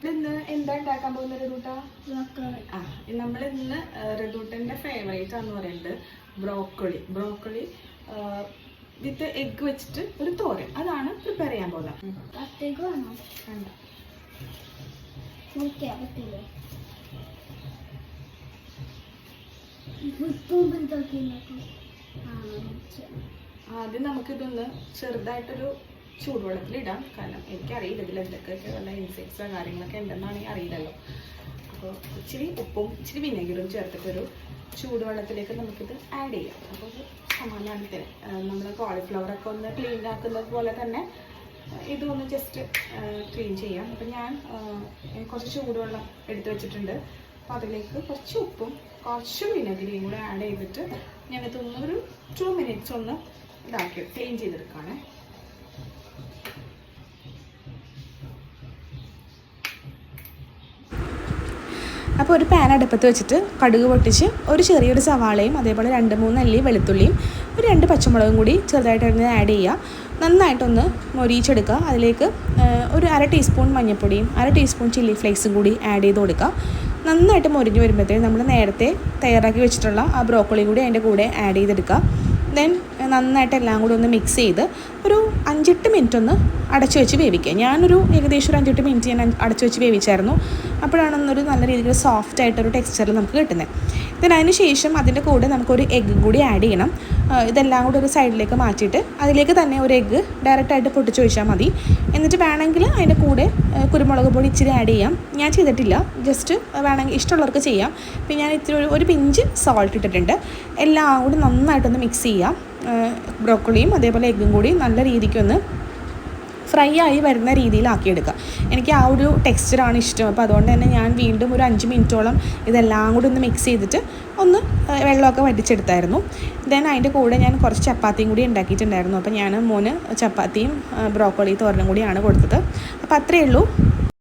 ഇന്ന് എന്താ ഉണ്ടാക്കാൻ പോകുന്ന റെഡൂട്ട? നമ്മൾ ഇന്ന് റെഡൂട്ടൻ്റെ ഫേവറേറ്റ് ആണെന്ന് പറയുന്നത് ബ്രോക്കോളി വിത്ത് എഗ്ഗ് വെച്ചിട്ട് ഒരു തോരൻ, അതാണ് പ്രിപ്പയർ ചെയ്യാൻ പോകുന്നത്. ആദ്യം നമുക്കിതൊന്ന് ചെറുതായിട്ടൊരു ചൂടുവെള്ളത്തിലിടാം. കാരണം എനിക്കറിയില്ല ഇതിൽ എന്തൊക്കെയൊക്കെ വല്ല ഇൻസെക്ട്സോ കാര്യങ്ങളൊക്കെ ഉണ്ടെന്നാണെങ്കിൽ അറിയില്ലല്ലോ. അപ്പോൾ ഇച്ചിരി ഉപ്പും ഇച്ചിരി വിനെഗറും ചേർത്തിട്ടൊരു ചൂടുവെള്ളത്തിലേക്ക് നമുക്കിത് ആഡ് ചെയ്യാം. അപ്പോൾ സമാധാനത്തിന് നമ്മൾ കോളിഫ്ലവറൊക്കെ ഒന്ന് ക്ലീൻ ആക്കുന്നത് പോലെ തന്നെ ഇതൊന്ന് ജസ്റ്റ് ക്ലീൻ ചെയ്യാം. അപ്പം ഞാൻ കുറച്ച് ചൂടുവെള്ളം എടുത്ത് വെച്ചിട്ടുണ്ട്. അപ്പോൾ അതിലേക്ക് കുറച്ച് ഉപ്പും കുറച്ച് വിനെഗരിയും കൂടെ ആഡ് ചെയ്തിട്ട് ഞാനിതൊന്നൊരു 2 minutes ഒന്ന് ഇതാക്കി ക്ലീൻ ചെയ്തെടുക്കുകയാണ്. അപ്പോൾ ഒരു പാൻ അടുപ്പത്ത് വെച്ചിട്ട് കടുക് പൊട്ടിച്ച് ഒരു ചെറിയൊരു സവാളയും അതേപോലെ 2-3 അല്ലി വെളുത്തുള്ളിയും ഒരു 2 പച്ചമുളകും കൂടി ചെറുതായിട്ടൊന്ന് ആഡ് ചെയ്യുക. നന്നായിട്ടൊന്ന് മൊരിയിച്ചെടുക്കുക. അതിലേക്ക് ഒരു 1/2 ടീസ്പൂൺ മഞ്ഞൾപ്പൊടിയും 1/2 ടീസ്പൂൺ ചില്ലി ഫ്ലേക്സും കൂടി ആഡ് ചെയ്ത് കൊടുക്കുക. നന്നായിട്ട് മൊരിഞ്ഞ് വരുമ്പോഴത്തേക്കും നമ്മൾ നേരത്തെ തയ്യാറാക്കി വെച്ചിട്ടുള്ള ആ ബ്രോക്കോളി കൂടി അതിൻ്റെ കൂടെ ആഡ് ചെയ്തെടുക്കുക. ദെൻ നന്നായിട്ട് എല്ലാം കൂടി ഒന്ന് മിക്സ് ചെയ്ത് ഒരു 5-8 മിനിറ്റ് ഒന്ന് അടച്ചു വെച്ച് വേവിക്കുക. ഞാനൊരു ഏകദേശം ഒരു 5-8 മിനിറ്റ് ഞാൻ അടച്ചു വെച്ച് വേവിച്ചായിരുന്നു. അപ്പോഴാണൊന്നൊരു നല്ല രീതിയിൽ സോഫ്റ്റ് ആയിട്ടൊരു ടെക്സ്ചറിൽ നമുക്ക് കിട്ടുന്നത്. ദെൻ അതിന് ശേഷം അതിൻ്റെ കൂടെ നമുക്കൊരു എഗ്ഗ് കൂടി ആഡ് ചെയ്യണം. ഇതെല്ലാം കൂടി ഒരു സൈഡിലേക്ക് മാറ്റിയിട്ട് അതിലേക്ക് തന്നെ ഒരു എഗ്ഗ് ഡയറക്റ്റായിട്ട് പൊട്ടിച്ച് ഒഴിച്ചാൽ മതി. എന്നിട്ട് വേണമെങ്കിൽ അതിൻ്റെ കൂടെ കുരുമുളക് പൊടി ഇച്ചിരി ആഡ് ചെയ്യാം. ഞാൻ ചെയ്തിട്ടില്ല, ജസ്റ്റ് വേണമെങ്കിൽ ഇഷ്ടമുള്ളവർക്ക് ചെയ്യാം. പിന്നെ ഞാൻ ഇത്തിരി ഒരു പിഞ്ച് സോൾട്ട് ഇട്ടിട്ടുണ്ട്. എല്ലാം കൂടി നന്നായിട്ടൊന്ന് മിക്സ് ചെയ്യാം. ബ്രോക്കോളിയും അതേപോലെ എഗ്ഗും കൂടി നല്ല രീതിക്കൊന്ന് ഫ്രൈ ആയി വരുന്ന രീതിയിലാക്കിയെടുക്കുക. എനിക്ക് ആ ഒരു ടെക്സ്ചറാണ് ഇഷ്ടം. അപ്പോൾ അതുകൊണ്ട് തന്നെ ഞാൻ വീണ്ടും ഒരു 5 മിനിറ്റോളം ഇതെല്ലാം കൂടി ഒന്ന് മിക്സ് ചെയ്തിട്ട് ഒന്ന് വെള്ളമൊക്കെ വറ്റിച്ചെടുത്തായിരുന്നു. ദെൻ അതിൻ്റെ കൂടെ ഞാൻ കുറച്ച് ചപ്പാത്തിയും കൂടി ഉണ്ടാക്കിയിട്ടുണ്ടായിരുന്നു. അപ്പോൾ ഞാൻ മോന് ചപ്പാത്തിയും ബ്രോക്കോളി തോരനും കൂടിയാണ് കൊടുത്തത്. അപ്പോൾ അത്രയേ ഉള്ളൂ.